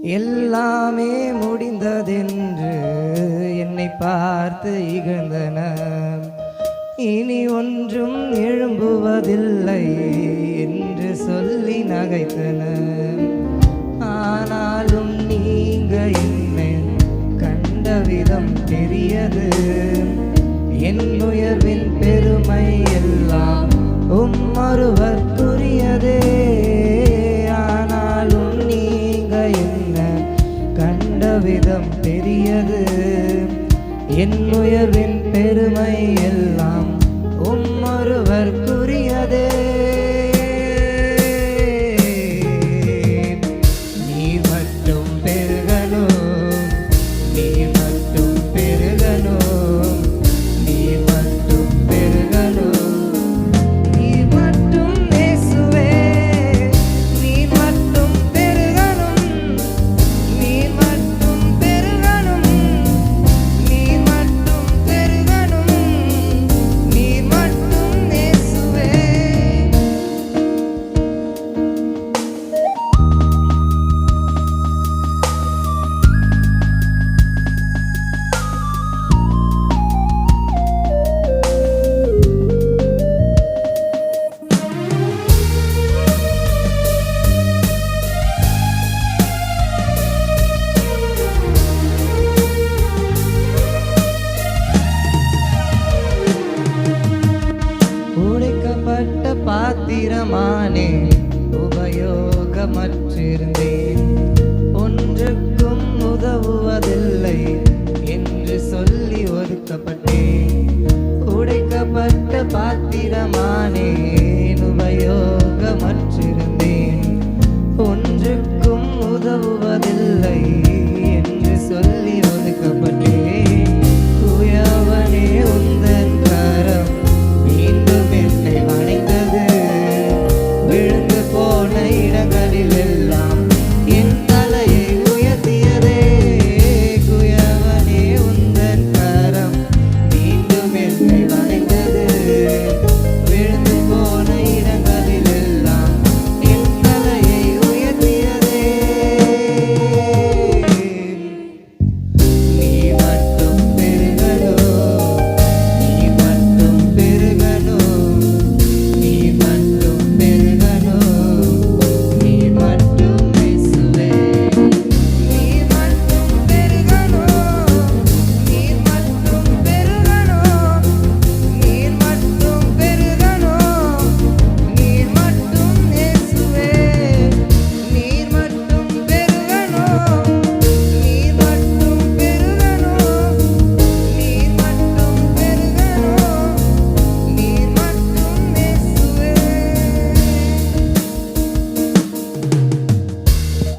எல்லாமே முடிந்ததென்று என்னை பார்த்து இகழ்ந்தனர். இனி ஒன்றும் எழும்புவதில்லை என்று சொல்லி நகைத்தனர். ஆனாலும் நீங்க என்னை கண்ட விதம் பெரியது. என் உயர்வின் பெருமை எல்லாம் ஒருவருக்குரியதே. ஆனாலும் நீங்க என்ன கண்ட விதம் பெரியது. என் உயர்வின் பெருமை எல்லாம் ஒருவருக்குரியதே. நீர் மட்டும் பெருகணும், நீர் மட்டும் பெருகணும், நீர் மட்டும் பெருகணும், நீர் மட்டும் இயேசுவே. நீர் மட்டும் பெருகணும், நீர் மட்டும் பெருகணும், நீர் மட்டும் பெருகணும், நீர் மட்டும் இயேசுவே. உடைக்கப்பட்ட பாத்திரமானே உபயோகமற்றிருந்தேன். ஒன்றுக்கும் உதவுவதில்லை என்று சொல்லி ஒதுக்கப்பட்டேன். உடைக்கப்பட்ட பாத்திரமானேன் உபயோகமற்றிருந்தேன். ஒன்றுக்கும் உதவுவதில்லை